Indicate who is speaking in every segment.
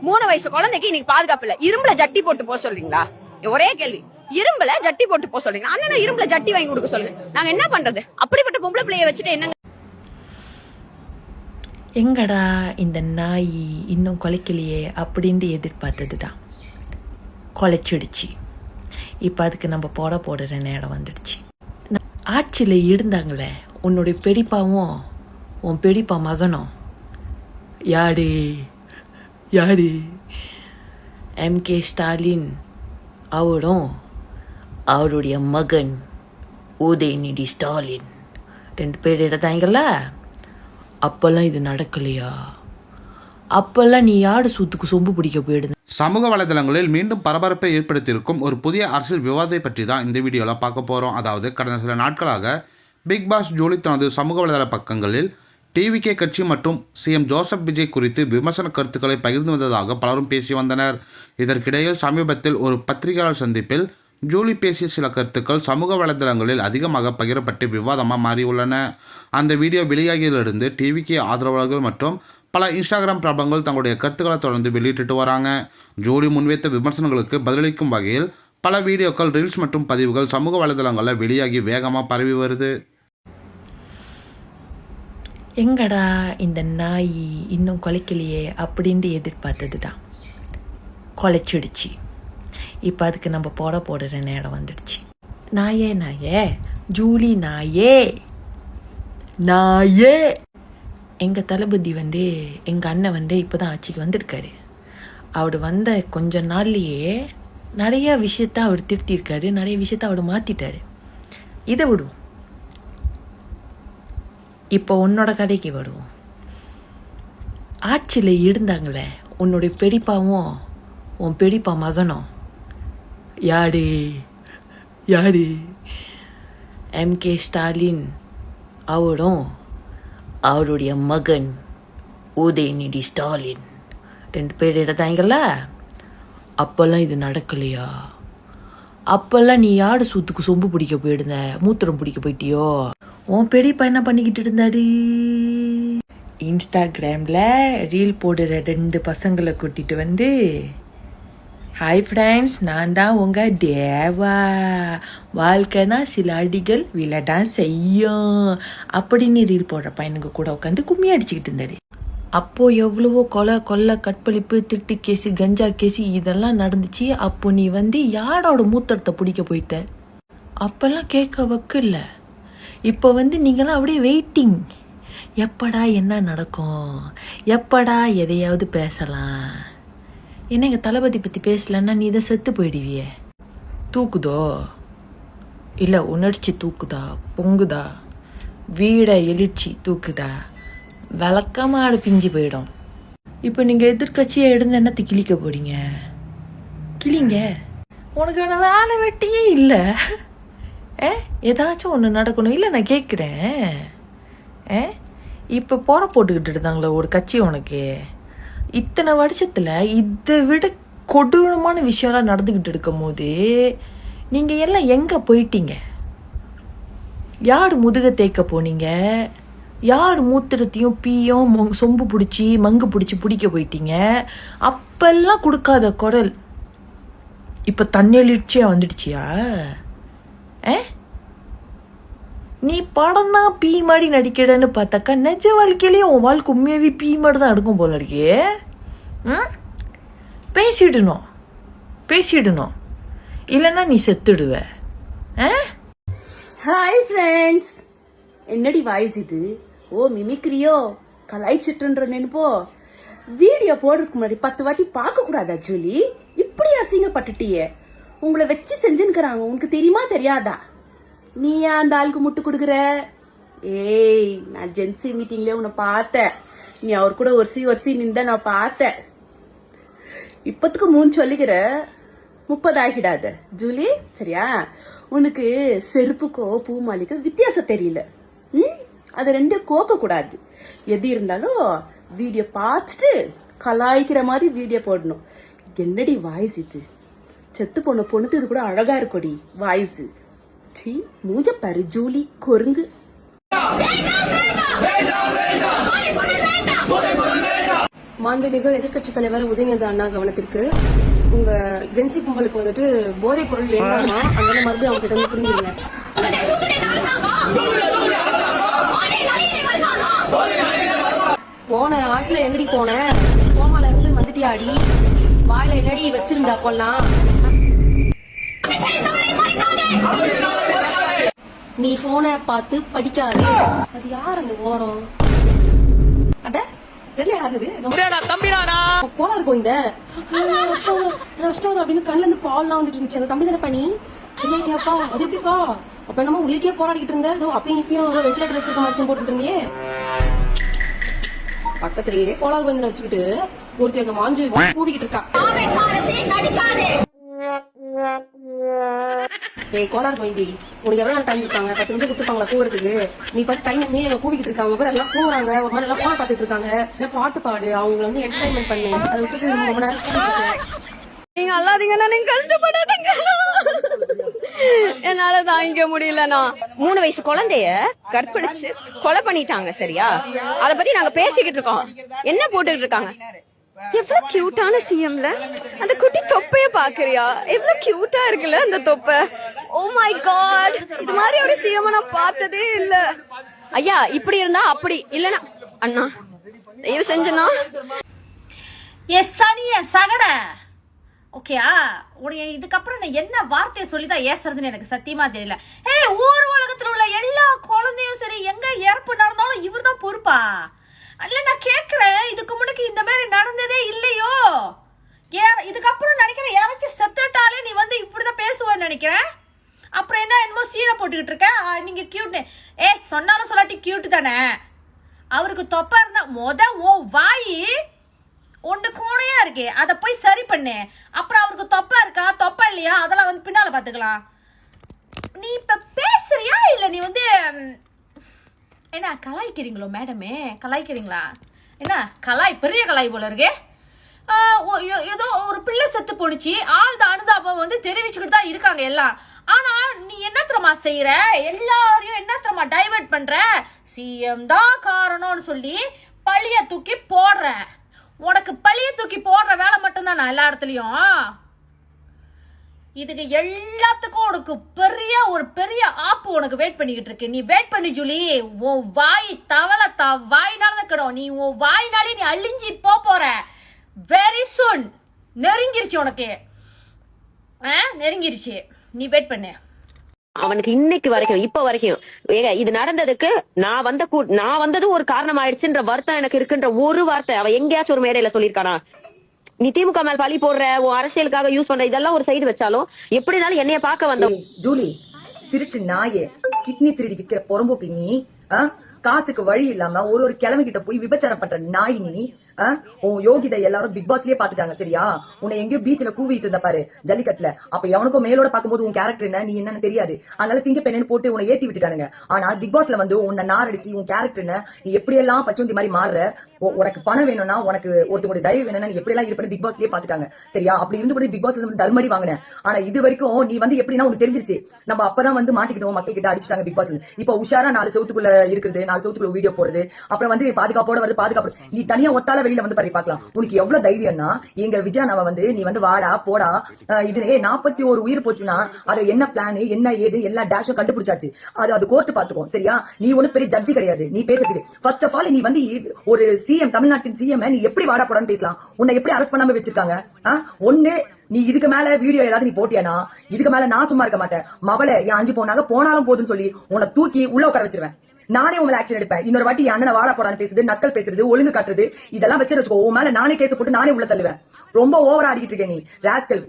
Speaker 1: 3 வயசு குழந்தைக்கு இன்னைக்கு பாதுகாப்பு இல்ல. இரும்புல ஜட்டி போட்டு போக சொல்றீங்களா? ஒரே கேள்வி. இரும்புல ஜட்டி போட்டு போக சொல்றீங்க. அண்ணன் இரும்புல ஜட்டி வாங்கி கொடுக்க சொல்லுங்க. நாங்க என்ன பண்றது? அப்படிப்பட்ட பொம்பளை பிள்ளைய வச்சுட்டு என்னங்க?
Speaker 2: எங்கடா இந்த நாய் இன்னும் குலைக்கலையே அப்படின்னு எதிர்பார்த்தது தான் குலைச்சிடுச்சு. இப்போ அதுக்கு நம்ம போடுற நேரம் வந்துடுச்சு. ஆட்சியில் இருந்தாங்களே உன்னுடைய பெரியப்பாவும் உன் பெரியப்பா மகனும் யாரு யாரு? எம்கே ஸ்டாலின் அவரும் அவருடைய மகன் உதயநிதி ஸ்டாலின் 2 பேர் எடுத்தாங்கல்ல. அப்பெல்லாம் இது நடக்கலையா? அப்பெல்லாம் நீ யாரு சூத்துக்கு சொம்பு பிடிக்க போயிடுது?
Speaker 3: சமூக வலைதளங்களில் மீண்டும் பரபரப்பை ஏற்படுத்தியிருக்கும் ஒரு புதிய அரசியல் விவாதத்தை பற்றி தான் இந்த வீடியோவில் பார்க்க போகிறோம். அதாவது கடந்த சில நாட்களாக பிக் பாஸ் ஜூலி தனது சமூக வலைதள பக்கங்களில் டிவிகே கட்சி மற்றும் சிஎம் ஜோசப் விஜய் குறித்து விமர்சன கருத்துக்களை பகிர்ந்து வந்ததாக பலரும் பேசி வந்தனர். இதற்கிடையில் சமீபத்தில் ஒரு பத்திரிகையாளர் சந்திப்பில் ஜூலி பேசிய சில கருத்துக்கள் சமூக வலைதளங்களில் அதிகமாக பகிரப்பட்டு விவாதமாக மாறியுள்ளன. அந்த வீடியோ வெளியாகியதிலிருந்து டிவிகே ஆதரவாளர்கள் மற்றும் பல இன்ஸ்டாகிராம் பிரபலங்கள் தங்களுடைய கருத்துக்களை தொடர்ந்து வெளியிட்டு வராங்க. ஜூலி முன்வைத்த விமர்சனங்களுக்கு பதிலளிக்கும் வகையில் பல வீடியோக்கள், ரீல்ஸ் மற்றும் பதிவுகள் சமூக வலைதளங்களில் வெளியாகி வேகமாக பரவி வருது.
Speaker 2: எங்கடா இந்த நாய் இன்னும் குலைக்கலையே அப்படின்னு எதிர்பார்த்தது தான் குலைச்சிடுச்சு. இப்போ அதுக்கு நம்ம போடுற நேரம் வந்துடுச்சு. நாயே ஜூலி நாயே எங்கள் தளபதி எங்கள் அண்ணன் இப்போ தான் ஆட்சிக்கு வந்திருக்காரு. அவர் வந்த கொஞ்ச நாள்லேயே நிறைய விஷயத்த அவர் திருத்தியிருக்காரு, நிறைய விஷயத்த அவர் மாற்றிட்டாரு. இதை விடுவோம், இப்போ உன்னோட கதைக்கு வருவோம். ஆட்சியில் இருந்தாங்களே உன்னுடைய பெரியப்பாவும் உன் பெரியப்பா மகனும் யாரு யாரு? எம்கே ஸ்டாலின் அவரும் அவருடைய மகன் உதயநிதி ஸ்டாலின் 2 பேர் எடுத்தாங்கல்ல. அப்பெல்லாம் இது நடக்கலையா? அப்பெல்லாம் நீ யாரு சூத்துக்கு சொம்பு பிடிக்க போயிடுந்த? மூத்திரம் பிடிக்க போயிட்டியோ? உன் பெரியப்பா என்ன பண்ணிக்கிட்டு இருந்தாரு? இன்ஸ்டாகிராமில் ரீல் போடுற 2 பசங்களை கூட்டிகிட்டு ஹாய் ஃப்ரெண்ட்ஸ், நான் தான் உங்கள் தேவா, வாழ்க்கைனா சில அடிகள் விழதான் செய்யும் அப்படின்னு ரீல் போடுற பையனுங்க கூட உட்காந்து கும்மி அடிச்சுக்கிட்டு இருந்தாரு. அப்போது எவ்வளவோ கொலை கற்பழிப்பு, திருட்டு கேஸு, கஞ்சா கேஸு இதெல்லாம் நடந்துச்சு. அப்போ நீ யாரோட மூத்தரத்தை பிடிக்க போயிட்ட? அப்போல்லாம் கேட்க வைக்கல. இப்போ நீங்களாம் அப்படியே வெயிட்டிங். எப்படா என்ன நடக்கும், எப்படா எதையாவது பேசலாம். என்ன எங்கள் தளபதி பற்றி பேசலன்னா நீ இதை செத்து போயிடுவியே. தூக்குதோ இல்லை உணர்ச்சி தூக்குதா, பொங்குதா, வீடை எழுச்சி தூக்குதா, விளக்கமாடு பிஞ்சு போயிடும். இப்போ நீங்கள் எதிர்கட்சியாக எடுந்து என்னத்தை கிழிக்க போறீங்க? கிளிங்க, உனக்கான வேலை வெட்டியே இல்லை. ஏதாச்சும் ஒன்று நடக்கணும் இல்லை. நான் கேட்குறேன், இப்போ போற போட்டுக்கிட்டு இருந்தாங்களே ஒரு கட்சி, உனக்கு இத்தனை வருஷத்தில் இதை விட கொடூரமான விஷயம்லாம் நடந்துக்கிட்டு இருக்கும் போது நீங்கள் எல்லாம் எங்கே போயிட்டீங்க? யார் முதுக தேய்க்க போனீங்க? யார் மூத்திரத்தையும் பீயும் சொம்பு பிடிச்சி மங்கு பிடிக்க போயிட்டீங்க? அப்பெல்லாம் கொடுக்காத குரல் இப்போ தண்ணெளிர்ச்சியாக வந்துடுச்சியா? நீ படம் தான் பீ மாடி நடிக்கிறன்னு பார்த்தாக்கா நிஜ வாழ்க்கையிலேயே உன் வாழ்க்கை உண்மையாகவே பீ மாடி தான் எடுக்கும் போல இருக்கே. பேசிடணும் இல்லைன்னா நீ செத்துடுவ.
Speaker 4: ஹாய் ஃப்ரெண்ட்ஸ், என்னடி வாய்ஸ் இது? ஓ மிமிக்ரியோ, கலாய்ச்சிட்டுன்ற நினைப்போ. வீடியோ போடுறதுக்கு முன்னாடி 10 வாட்டி பார்க்க கூடாதா ஜூலி? இப்படி அசிங்கப்பட்டுட்டியே. உங்களை வச்சு செஞ்சுன்னுக்குறாங்க, உனக்கு தெரியுமா தெரியாதா? நீ ஏன் அந்த ஆளுக்கு முட்டு கொடுக்குற? ஏய், நான் ஜென்சி மீட்டிங்ல உன்னை பார்த்தேன். நீ அவர் கூட ஒருசி நின்ற நான் பார்த்தேன். இப்பத்துக்கு 3 சொல்லிக்கிற, 30 ஆகிடாத ஜூலி, சரியா? உனக்கு செருப்புக்கோ பூமாலிக்கோ வித்தியாசம் தெரியல. அது 2 கோக்க கூடாது. எது இருந்தாலும் வீடியோ பார்த்துட்டு கலாய்க்கிற மாதிரி வீடியோ போடணும். என்னடி வாய்ஸ் இது? செத்து போன பொண்ணுக்கு இது கூட அழகா இருக்கடி வாய்ஸ். மூஞ்ச பாரு ஜூலி கொருங்கு.
Speaker 5: மாண்புமிகு எதிர்க்கட்சி தலைவர் உதயநிதி அண்ணா கவனத்திற்கு, உங்க ஜென்சி கும்பலுக்கு வந்துட்டு போதைப் பொருள் வேண்டாமா, அதனால மறுபடியும் அவங்க கிட்ட வந்து புரிஞ்சுங்க. போன ஆட்சில எங்கடி போன, கோமால இருந்து வந்துட்டியாடி, வாயில என்னடி வச்சிருந்தா அப்பெல்லாம். நீ போனை பார்த்து படிக்காது. அது யார் அந்த ஓரம்? அட தெரியல யாருது, கோளாறு கோயிந்த அப்படின்னு கண்ணுல இருந்து பால்லாம் வந்துட்டு இருந்துச்சு. அந்த தம்பி தானே பண்ணி இல்லையாப்பா, அது எப்படிப்பா? அப்ப என்னமோ உயிருக்கே போராடிக்கிட்டு இருந்த, அப்பயும் இப்பயும் வெண்டிலேட்டர் வச்சிருக்க மாதிரி போட்டுட்டு இருந்தியே. பக்கத்திலேயே கோளாறு கோயிந்த வச்சுக்கிட்டு ஒருத்தி அங்க மாஞ்சு பூவிக்கிட்டு இருக்கா. ஏய் கோளாறு கோயிந்தி, உனக்கு எவ்வளவு டைம் இருக்காங்க? 10 நிமிஷம் கொடுத்துருப்பாங்களா கூறதுக்கு? நீ பாட்டு டைம் மீறி அங்க கூவிக்கிட்டு இருக்காங்க. பேர் எல்லாம் கூவுறாங்க, ஒரு மாதிரி எல்லாம் போன பாத்துட்டு இருக்காங்க. பாட்டு பாடு, அவங்களை வந்து என்டர்டைன்மெண்ட் பண்ணு. அதை விட்டு ரொம்ப நேரம்
Speaker 1: நீங்க அல்லாதீங்கன்னா நீங்க கஷ்டப்படாதீங்க. என்னால தாங்கிக்க முடியலண்ணா. 3 வயசு குழந்தைய கற்பழிச்சு கொலை பண்ணிட்டாங்க, சரியா? அத பத்தி நாங்க பேசிக்கிட்டு இருக்கோம். என்ன போட்டுக்கிட்டு இருக்காங்க? எவ்வளவு கியூட்டான சிஎம்ல அந்த குட்டி தொப்பைய பாக்குறியா? எவ்வளவு கியூட்டா இருக்குல்ல அந்த தொப்பை. ஓ மை காட், இது மாதிரி ஒரு சிஎம் நான் பார்த்ததே இல்ல. ஐயா இப்படி இருந்தா அப்படி இல்லனா அண்ணா தயவு செஞ்சுனா.
Speaker 6: எஸ் சனிய சகட ஓகேயா? உடைய இதுக்கப்புறம் நான் என்ன வார்த்தையை சொல்லிதான் ஏசுறதுன்னு எனக்கு சத்தியமா தெரியல. ஊர் உலகத்துல உள்ள எல்லா குழந்தையும் சரி, எங்க இறப்பு நடந்தாலும் இவர் தான் பொறுப்பா? அல்ல நான் கேக்குறேன், இதுக்கு முன்னாடி இந்த மாதிரி நடந்ததே இல்லையோ? இதுக்கப்புறம் நினைக்கிறேன் யாராச்சும் செத்துட்டாலே நீ வந்து இப்படிதான் பேசுவேன்னு நினைக்கிறேன். அப்புறம் என்னமோ சீனை போட்டுக்கிட்டு இருக்க. நீங்க கியூட்னு சொன்னாலும் சொல்லாட்டி கியூட் தானே. அவருக்கு தொப்பா இருந்தா ஓ வாயி ஒண்ணு கோணையா இருக்கு, அத போய் சரி பண்ணு. அப்புறம் அவருக்கு தொப்பா இருக்கா தொப்பா இல்லையா அதெல்லாம் வந்து பின்னால பாத்துக்கலாம். நீ இப்ப பேசுறியா இல்ல நீ வந்து என்ன கலாய்க்கிறீங்களோ? மேடமே கலாய்க்கிறீங்களா? என்ன பெரிய கலாய் போல இருக்கு. ஏதோ ஒரு பிள்ளை செத்து போனுச்சு, ஆள் தான் அனுதாபம் வந்து தெரிவிச்சுக்கிட்டு தான் இருக்காங்க எல்லாம். ஆனா நீ என்ன தெரியுமா செய்யற? எல்லாரையும் என்ன தெரியுமா டைவர்ட் பண்ற? சிஎம் தான் காரணம்னு சொல்லி பழிய தூக்கி போடுற. உனக்கு பழிய தூக்கி போடுற வேலை மட்டும்தான் நான் எல்லா இடத்துலயும். இதுக்கு எல்லாத்துக்கும் உனக்கு பெரிய ஆப்பு உனக்கு வெயிட் பண்ணிக்கிட்டு இருக்கு. நீ வெயிட் பண்ணி ஜூலி. உன் வாய் தவளை வாய்னால கிடும். நீ உன் வாய்னாலே நீ அழிஞ்சி போற. வெரி சூன் நெருங்கிருச்சு உனக்கு, நெருங்கிருச்சு. நீ வெயிட் பண்ணு.
Speaker 7: அவனுக்கு இன்னைக்கு வரைக்கும் இப்ப வரைக்கும் இது நடந்ததுக்கு நான் வந்தது ஒரு காரணம் ஆயிடுச்சுன்ற வருத்தம் எனக்கு இருக்குன்ற ஒரு வார்த்தை அவ எங்கேயாச்சும் ஒரு மேடையில சொல்லிருக்கானா? நீ திமுக மேல் பழி போடுற, உன் அரசியலுக்காக யூஸ் பண்ற, இதெல்லாம் ஒரு சைடு வச்சாலும் எப்படினாலும் என்னைய பார்க்க வந்த
Speaker 8: ஜூலி திருட்டு நாயே, கிட்னி திருடி விக்கிற பொறம்போக்கு நீ, காசுக்கு வழி இல்லாம ஒரு கிழமை கிட்ட போய் விபச்சாரம் பண்ற நாய் நீ. உன் யோகிதை எல்லாரும் பிக் பாஸ்லயே பாத்துட்டாங்க, சரியா? உன்னை எங்கேயோ பீச்ல கூவிட்டு இருந்த பாரு ஜல்லிக்கட்டுல. அப்ப எவனுக்கும் மேலோட பாக்கும்போது உன் கேரக்டர் என்ன நீ என்னன்னு தெரியாது. அதனால சிங்கப்பெண்ணு போட்டு உன்னை ஏத்தி விட்டுட்டானுங்க. ஆனா பிக் பாஸ்ல வந்து உன்னை நாரடிச்சு உன் கேரக்டர் என்ன, நீ எப்படி எல்லாம் பச்சோந்தி மாதிரி மாறுற. உனக்கு பணம் வேணும்னா, உனக்கு ஒருத்தவங்க தயவு வேணும்னா நீ எப்படி எல்லாம் இருப்பேன்னு பிக் பாஸ்லயே பாத்துட்டாங்க, சரியா? அப்படி இருந்து கூட பிக் பாஸ்ல வந்து தர்மடி வாங்கின. ஆனா இது வரைக்கும் நீ வந்து எப்படின்னா உனக்கு தெரிஞ்சிருச்சு. நம்ம அப்பதான் வந்து மாட்டிக்கிட்டோம், மக்கள் கிட்ட அடிச்சுட்டாங்க பிக் பாஸ்ல. இப்ப உஷாரா 4 செவத்துக்குள்ள இருக்குது, 4 செவத்துக்குள்ள வீடியோ போடுறது, அப்புறம் வந்து பாதுகாப்போட வருது. பாதுகாப்பு நீ தனியா ஒத்தால வெளியில வந்து பாரு பாக்கலாம். உனக்கு எவ்வளவு தைரியம்னா எங்க விஜயானாவை வந்து நீ வந்து வாடா போடா இது 41 உயிர் போச்சுன்னா அது என்ன பிளான் என்ன ஏது எல்லா டேஷும் கண்டுபிடிச்சாச்சு. அது கோர்ட் பாத்துக்கோ, சரியா? நீ ஒண்ணு பெரிய ஜட்ஜி கிடையாது. நீ பேசுறது ஃபர்ஸ்ட் ஆஃப் ஆல் நீ வந்து ஒரு சிஎம், தமிழ்நாட்டின் சிஎம், நீ எப்படி வாடா போடான்னு பேசலாம்? உன்னை எப்படி அரெஸ்ட் பண்ணாம வச்சிருக்காங்க? ஒண்ணு நீ இதுக்கு மேல வீடியோ ஏதாவது நீ போட்டியானா இதுக்கு மேல நான் சும்மா இருக்க மாட்டேன். மவளை என் 5 போனாங்க போனாலும் போதுன்னு சொல்லி உன்னை தூக்கி உள்ள உட்கார வச்சிருவேன். நானே உங்களை ஆக்ஷன் எடுப்பேன். இன்னொரு வாட்டி அண்ணனை வாடா போடான்னு பேசுறது, நக்கல் பேசுறது, ஒழுங்கு காட்டுறது, இதெல்லாம் வச்சுக்கோ. உன் மேல நானே கேஸ் போட்டு நானே உள்ள தள்ளுவேன். ரொம்ப ஓவரா ஆடிக்கிட்டு இருக்கேன் நீ ராஸ்கல்.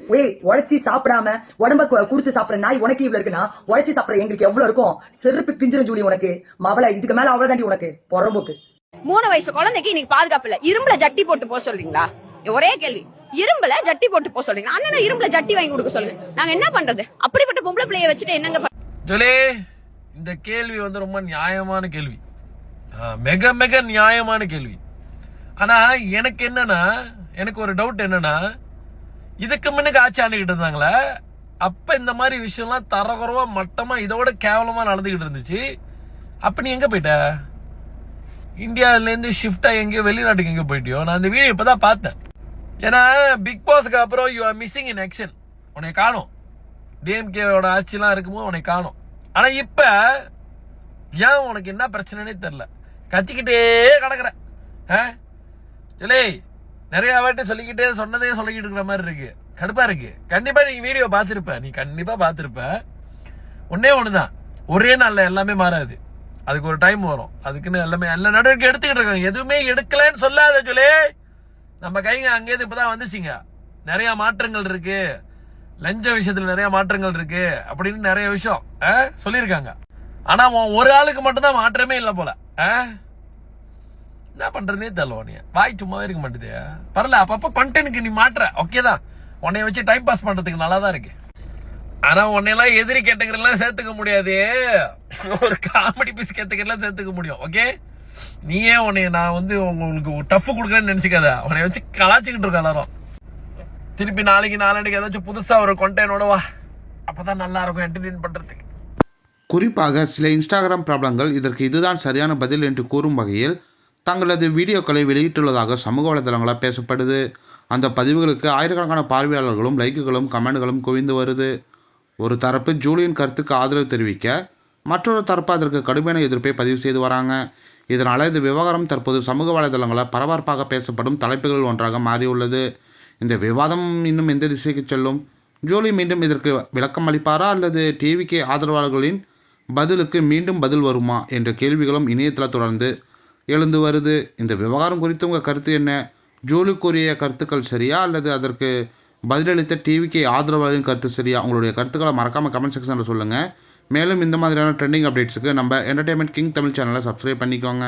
Speaker 8: உழைச்சி சாப்பிடாம உடம்ப கொடுத்து சாப்பிடுற நாய் உனக்கு இவ்வளவு இருக்குன்னா உழைச்சி சாப்பிடுற எங்களுக்கு எவ்வளவு இருக்கும்? செருப்பு பிஞ்சிரும் ஜூலி உனக்கு. மவளை இதுக்கு மேல அவ்வளவுதாண்டி உனக்கு பொறம்போக்கு.
Speaker 1: 3 வயசு குழந்தைக்கு இன்னைக்கு பாதுகாப்பு இல்ல. இரும்புல ஜட்டி போட்டு போக சொல்றீங்களா? ஒரே கேள்வி. இரும்புல ஜட்டி போட்டு போக சொல்றீங்க. அண்ணனை இரும்புல ஜட்டி வாங்கி கொடுக்க சொல்லுங்க. நாங்க என்ன பண்றது? அப்படிப்பட்ட பொம்பளை பிள்ளைய வச்சுட்டு என்னங்க
Speaker 9: ஜூலி? இந்த கேள்வி வந்து ரொம்ப நியாயமான கேள்வி, மிக நியாயமான கேள்வி. ஆனா எனக்கு என்னன்னா, எனக்கு ஒரு டவுட் என்னன்னா, இதுக்கு முன்னுக்கு ஆட்சி ஆண்டுகிட்டு இருந்தாங்களே அப்ப இந்த மாதிரி விஷயம்லாம் தரகுறவா மட்டமா இதோட கேவலமா நடந்துகிட்டு இருந்துச்சு. அப்ப நீ எங்க போயிட்ட? இந்தியாவிலேருந்து ஷிஃப்டாக எங்கேயோ வெளிநாட்டுக்கு எங்கேயோ போயிட்டியோ? நான் அந்த வீடியோ இப்போ தான் பார்த்தேன். ஏன்னா பிக் பாஸ்க்கு அப்புறம் you are missing in action. உன்னை காணும். டிஎம்கேவோட ஆட்சிலாம் இருக்கும்போது உன்னை காணும். ஆனால் இப்போ ஏன் உனக்கு என்ன பிரச்சனைனே தெரில, கத்திக்கிட்டே கிடக்குற. இல்லை நிறைய வாட்டி சொல்லிக்கிட்டே சொன்னதே சொல்லிக்கிட்டு இருக்கிற மாதிரி இருக்கு, கடுப்பா இருக்கு. கண்டிப்பா நீ வீடியோ பார்த்துருப்ப, நீ கண்டிப்பா பார்த்துருப்ப. ஒன்னே ஒண்ணுதான், ஒரே நாள்ல எல்லாமே மாறாது, அதுக்கு ஒரு டைம் வரும். அதுக்குன்னு எல்லாமே எல்லா நடவடிக்கை எடுத்துக்கிட்டு இருக்காங்க. எதுவுமே எடுக்கலன்னு சொல்லாத சொல்லி, நம்ம கைங்க அங்கேயிருந்து இப்பதான் வந்துச்சுங்க. நிறைய மாற்றங்கள் இருக்கு, லஞ்ச விஷயத்துல நிறைய மாற்றங்கள் இருக்கு அப்படின்னு நிறைய விஷயம் சொல்லியிருக்காங்க. ஆனா ஒரு ஆளுக்கு மட்டும்தான் மாற்றமே இல்லை போல. என்ன பண்றதுனே தெரியல. உன்னைய வாய் சும்மாவே இருக்க மாட்டேது. பரவாயில்ல, அப்பப்போ கண்டென்ட்க்கு நீ மாற்ற, ஓகே தான். உன்னைய வச்சு டைம் பாஸ் பண்றதுக்கு நல்லா தான் இருக்கு. ஆனா உன்னையெல்லாம் எதிரி கேட்டகரிலாம் சேர்த்துக்க முடியாது, ஒரு காமெடி பீஸ் கேட்டகரிலாம் சேர்த்துக்க முடியும். ஓகே, நீயே உன்னைய நான் வந்து உங்களுக்கு டஃப் கொடுக்குறேன்னு நினைச்சுக்காத. உன்னைய வச்சு கலாச்சிக்கிட்டு இருக்க எல்லாரும். திருப்பி நாளைக்கு நாளைக்கு ஏதாச்சும் புதுசா ஒரு கண்டென்ட்டோட வா, அப்பதான் நல்லா இருக்கும் என்டர்டெயின் பண்றதுக்கு.
Speaker 3: குறிப்பாக சில இன்ஸ்டாகிராம் பிரபலங்கள் இதற்கு இதுதான் சரியான பதில் என்று கூறும் வகையில் தங்களது வீடியோக்களை வெளியிட்டுள்ளதாக சமூக வலைதளங்களால் பேசப்படுது. அந்த பதிவுகளுக்கு ஆயிரக்கணக்கான பார்வையாளர்களும் லைக்குகளும் கமெண்ட்களும் குவிந்து வருது. ஒரு தரப்பு ஜூலியின் கருத்துக்கு ஆதரவு தெரிவிக்க, மற்றொரு தரப்பு அதற்கு கடுமையான எதிர்ப்பை பதிவு செய்து வராங்க. இதனால் இந்த விவகாரம் தற்போது சமூக வலைதளங்களால் பரபரப்பாக பேசப்படும் தலைப்புகள் ஒன்றாக மாறியுள்ளது. இந்த விவாதம் இன்னும் எந்த திசைக்கு செல்லும்? ஜூலி மீண்டும் இதற்கு விளக்கம் அளிப்பாரா, அல்லது டிவிகே ஆதரவாளர்களின் பதிலுக்கு மீண்டும் பதில் வருமா என்ற கேள்விகளும் இணையத்தில் தொடர்ந்து எழுந்து வருது. இந்த விவகாரம் குறித்து உங்கள் கருத்து என்ன? ஜூலி கூறிய கருத்துக்கள் சரியா, அல்லது அதற்கு பதிலளித்த டிவிகே ஆதரவாளரின் கருத்து சரியா? உங்களுடைய கருத்துக்களை மறக்காமல் கமெண்ட் செக்ஷனில் சொல்லுங்கள். மேலும் இந்த மாதிரியான ட்ரெண்டிங் அப்டேட்ஸுக்கு நம்ம என்டர்டெயின்மெண்ட் கிங் தமிழ் சேனலை சப்ஸ்கிரைப் பண்ணிக்கோங்க.